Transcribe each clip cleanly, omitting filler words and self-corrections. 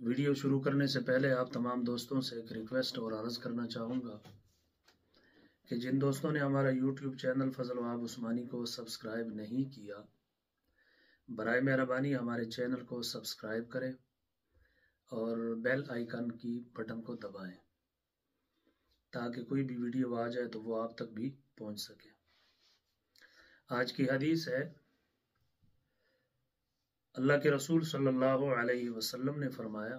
Video शुरू करने से पहले आप तमाम दोस्तों से एक रिक्वेस्ट और अर्ज़ करना चाहूँगा कि जिन दोस्तों ने हमारा यूट्यूब चैनल फजल वहाब उस्मानी को सब्सक्राइब नहीं किया, बराए मेहरबानी हमारे चैनल को सब्सक्राइब करें और बेल आइकन की बटन को दबाएं ताकि कोई भी वीडियो आ जाए तो वो आप तक भी पहुंच सके। आज की हदीस है, अल्लाह के रसूल सल्लल्लाहु अलैहि वसल्लम ने फरमाया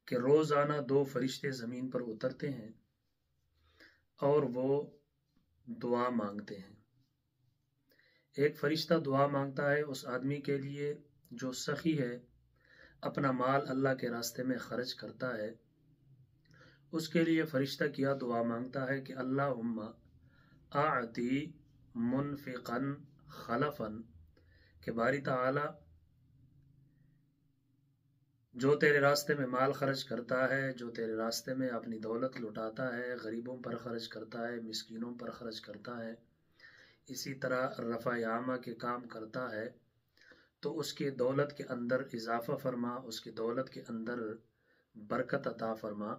कि रोज़ाना दो फरिश्ते ज़मीन पर उतरते हैं और वो दुआ मांगते हैं। एक फरिश्ता दुआ मांगता है उस आदमी के लिए जो सखी है, अपना माल अल्लाह के रास्ते में खर्च करता है। उसके लिए फरिश्ता क्या दुआ मांगता है कि अल्लाहुम्मा आअती मुनफिकन खलफन, कि बारी ताला जो तेरे रास्ते में माल खर्च करता है, जो तेरे रास्ते में अपनी दौलत लुटाता है, गरीबों पर खर्च करता है, मिस्कीनों पर खर्च करता है, इसी तरह रफ़ा-ए-आमा के काम करता है, तो उसके दौलत के अंदर इजाफा फरमा, उसकी दौलत के अंदर बरकत अता फरमा,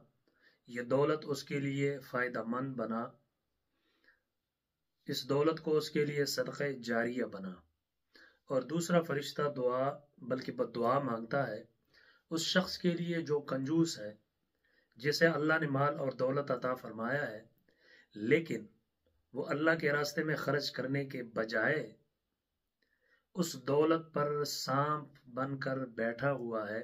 ये दौलत उसके लिए फ़ायदेमंद बना, इस दौलत को उसके लिए सदक़े जारिया बना। और दूसरा फरिश्ता दुआ बल्कि बद्दुआ मांगता है उस शख्स के लिए जो कंजूस है, जिसे अल्लाह ने माल और दौलत अता फरमाया है, लेकिन वो अल्लाह के रास्ते में खर्च करने के बजाय उस दौलत पर सांप बनकर बैठा हुआ है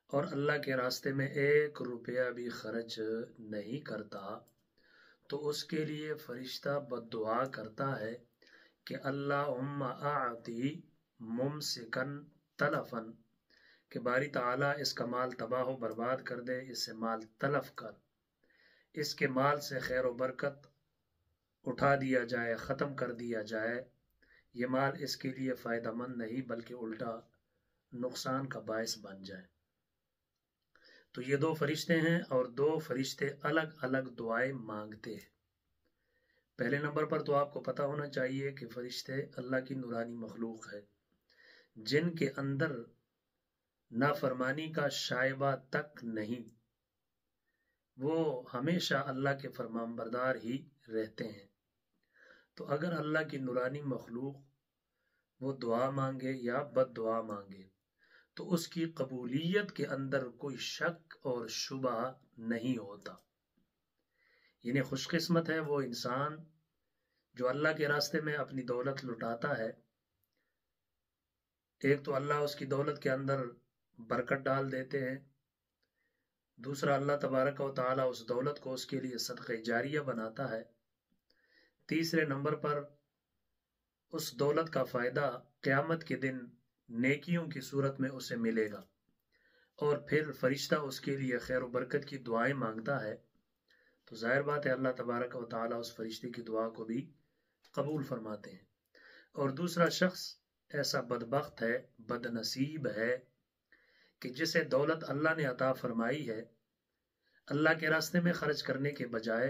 और अल्लाह के रास्ते में 1 रुपया भी खर्च नहीं करता, तो उसके लिए फरिश्ता बद्दुआ करता है कि अल्लाहुम्मा आअती मुमसिकन तलफन, कि बारी ताला इसका माल तबाह व बर्बाद कर दे, इससे माल तलफ कर, इसके माल से खैर व बरकत उठा दिया जाए, ख़त्म कर दिया जाए, ये माल इसके लिए फ़ायदेमंद नहीं बल्कि उल्टा नुकसान का बायस बन जाए। तो ये दो फरिश्ते हैं और दो फरिश्ते अलग अलग दुआएं मांगते हैं। पहले नंबर पर तो आपको पता होना चाहिए कि फरिश्ते अल्लाह की नूरानी मखलूक है, जिनके अंदर नाफरमानी का शायबा तक नहीं, वो हमेशा अल्लाह के फरमानबरदार ही रहते हैं। तो अगर अल्लाह की नूरानी मखलूक वो दुआ मांगे या बद दुआ मांगे तो उसकी कबूलियत के अंदर कोई शक और शुबा नहीं होता। यानी खुशकिस्मत है वो इंसान जो अल्लाह के रास्ते में अपनी दौलत लुटाता है। एक तो अल्लाह उसकी दौलत के अंदर बरकत डाल देते हैं, दूसरा अल्लाह तबारक व तआला उस दौलत को उसके लिए सदक़े जारिया बनाता है, तीसरे नंबर पर उस दौलत का फ़ायदा क़यामत के दिन नेकियों की सूरत में उसे मिलेगा। और फिर फरिश्ता उसके लिए खैर व बरकत की दुआएं मांगता है, तो ज़ाहिर बात है अल्लाह तबारक व तआला उस फरिश्ते की दुआ को भी कबूल फरमाते हैं। और दूसरा शख्स ऐसा बदबख्त है, बदनसीब है कि जिसे दौलत अल्लाह ने अता फरमाई है, अल्लाह के रास्ते में खर्च करने के बजाय,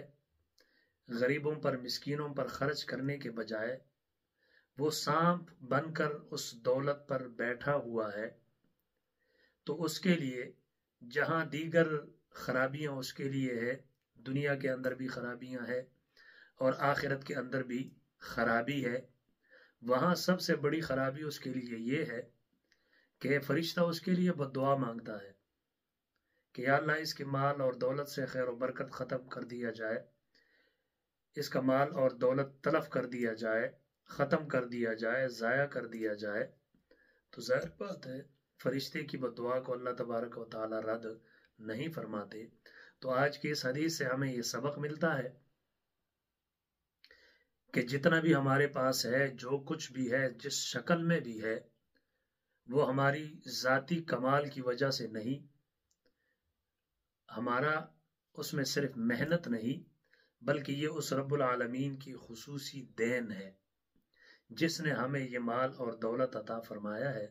गरीबों पर मिस्कीनों पर खर्च करने के बजाय वो सांप बनकर उस दौलत पर बैठा हुआ है, तो उसके लिए जहां दीगर खराबियां उसके लिए है, दुनिया के अंदर भी खराबियां है और आखिरत के अंदर भी खराबी है, वहां सबसे बड़ी खराबी उसके लिए ये है कि फरिश्ता उसके लिए बद्दुआ मांगता है कि या अल्लाह इसके माल और दौलत से खैर व बरकत ख़त्म कर दिया जाए, इसका माल और दौलत तलफ कर दिया जाए, ख़त्म कर दिया जाए, ज़ाया कर दिया जाए। तो ज़ाहिर बात है फरिश्ते की बद्दुआ को अल्लाह तबारक व तआला रद्द नहीं फरमाते। तो आज की इस हदीस से हमें ये सबक मिलता है कि जितना भी हमारे पास है, जो कुछ भी है, जिस शक्ल में भी है, वो हमारी ज़ाती कमाल की वजह से नहीं, हमारा उसमें सिर्फ मेहनत नहीं बल्कि ये उस रब्बुल आलमीन की खुसूसी देन है जिसने हमें ये माल और दौलत अता फरमाया है।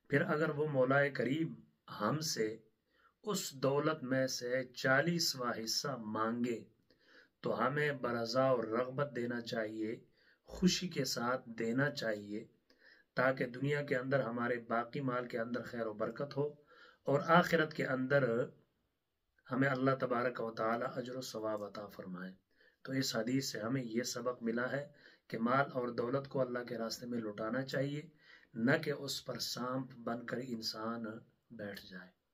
फिर अगर वो मौलाए करीम हमसे उस दौलत में से 40वां हिस्सा मांगे तो हमें बरज़ा और रग़बत देना चाहिए, खुशी के साथ देना चाहिए, ताकि दुनिया के अंदर हमारे बाकी माल के अंदर खैर व बरकत हो اور آخرت کے اندر ہمیں اللہ تبارک و تعالی اجر و ثواب عطا فرمائے۔ تو اس حدیث سے ہمیں یہ سبق ملا ہے کہ مال اور دولت کو اللہ کے راستے میں لٹانا چاہیے، نہ کہ اس پر سانپ بن کر انسان بیٹھ جائے۔